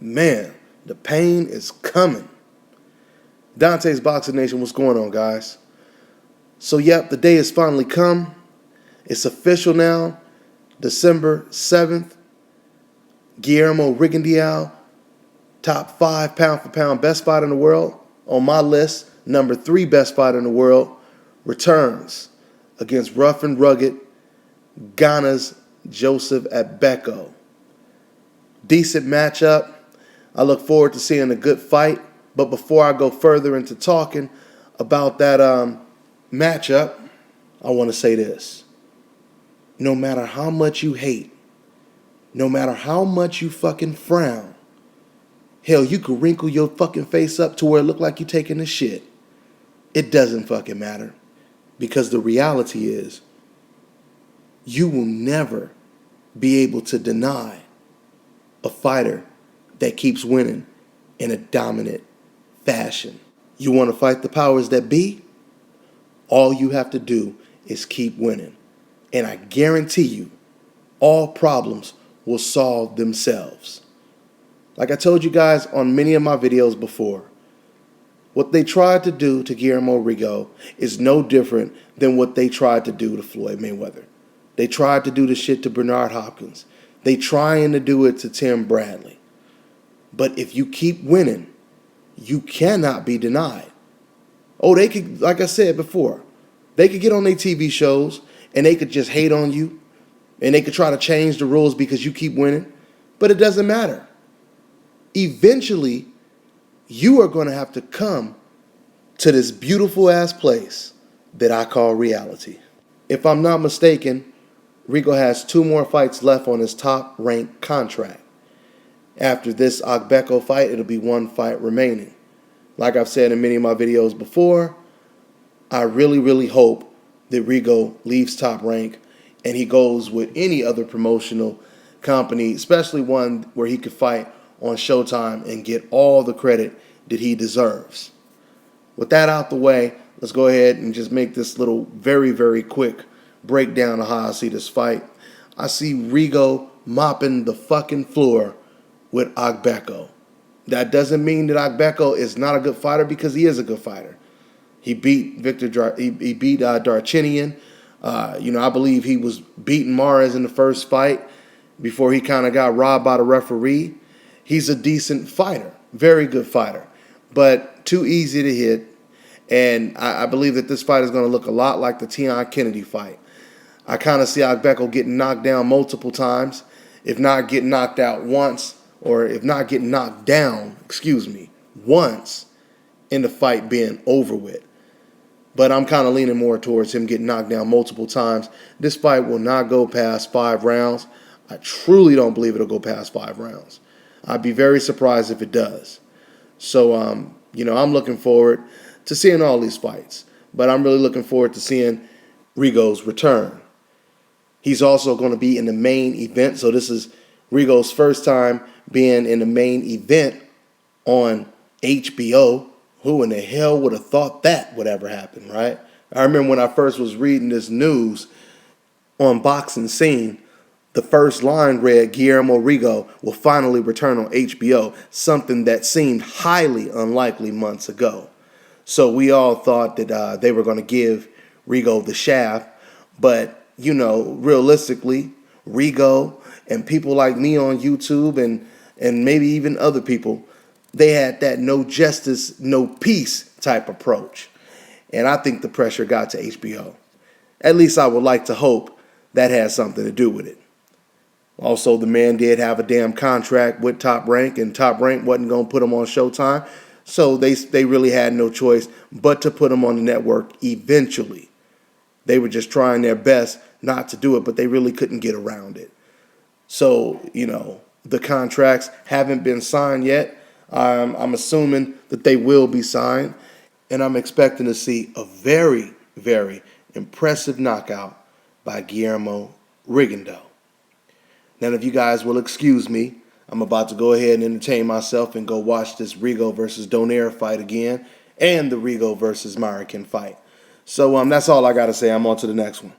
Man, the pain is coming. Dante's Boxing Nation, what's going on, guys? So, yep, the day has finally come. It's official now. December 7th. Guillermo Rigondeaux, top 5 pound-for-pound best fighter in the world. On my list, number 3 best fighter in the world, returns against rough and rugged Ghana's Joseph Agbeko. Decent matchup. I look forward to seeing a good fight. But before I go further into talking about that matchup, I want to say this. No matter how much you hate, no matter how much you fucking frown, hell, you could wrinkle your fucking face up to where it look like you're taking a shit. It doesn't fucking matter. Because the reality is, you will never be able to deny a fighter that keeps winning in a dominant fashion. You want to fight the powers that be? All you have to do is keep winning. And I guarantee you, all problems will solve themselves. Like I told you guys on many of my videos before, what they tried to do to Guillermo Rigondeaux is no different than what they tried to do to Floyd Mayweather. They tried to do the shit to Bernard Hopkins. They trying to do it to Tim Bradley. But if you keep winning, you cannot be denied. Oh, they could, like I said before, they could get on their TV shows and they could just hate on you and they could try to change the rules because you keep winning, but it doesn't matter. Eventually, you are going to have to come to this beautiful ass place that I call reality. If I'm not mistaken, Rigo has 2 more fights left on his top ranked contract. After this Agbeko fight, it'll be 1 fight remaining. Like I've said in many of my videos before, I really hope that Rigo leaves Top Rank and he goes with any other promotional company, especially one where he could fight on Showtime and get all the credit that he deserves. With that out the way, let's go ahead and just make this little very quick breakdown of how I see this fight. I see Rigo mopping the fucking floor with Agbeko. That doesn't mean that Agbeko is not a good fighter, because he is a good fighter. He beat Darchinian. I believe he was beating Mares in the first fight before he kind of got robbed by the referee. He's a decent fighter, very good fighter, but too easy to hit. And I believe that this fight is going to look a lot like the Tion Kennedy fight. I kind of see Agbeko getting knocked down multiple times, if not getting knocked out once, or if not getting knocked down, once in the fight being over with. But I'm kind of leaning more towards him getting knocked down multiple times. This fight will not go past 5 rounds. I truly don't believe it'll go past 5 rounds. I'd be very surprised if it does. So, I'm looking forward to seeing all these fights. But I'm really looking forward to seeing Rigo's return. He's also going to be in the main event. So this is Rigo's first time being in the main event on HBO. Who in the hell would have thought that would ever happen, right? I remember when I first was reading this news on Boxing Scene, the first line read, Guillermo Rigondeaux will finally return on HBO, something that seemed highly unlikely months ago. So we all thought that they were going to give Rigondeaux the shaft, but, realistically, Rigondeaux and people like me on YouTube and maybe even other people, they had that no justice, no peace type approach. And I think the pressure got to HBO. At least I would like to hope that has something to do with it. Also, the man did have a damn contract with Top Rank, and Top Rank wasn't going to put him on Showtime. So they really had no choice but to put him on the network eventually. They were just trying their best not to do it, but they really couldn't get around it. So, the contracts haven't been signed yet. I'm assuming that they will be signed, and I'm expecting to see a very impressive knockout by Guillermo Rigondeaux. Now, if you guys will excuse me, I'm about to go ahead and entertain myself and go watch this Rigo versus Donaire fight again, and the Rigo versus Marican fight. So that's all I got to say. I'm on to the next one.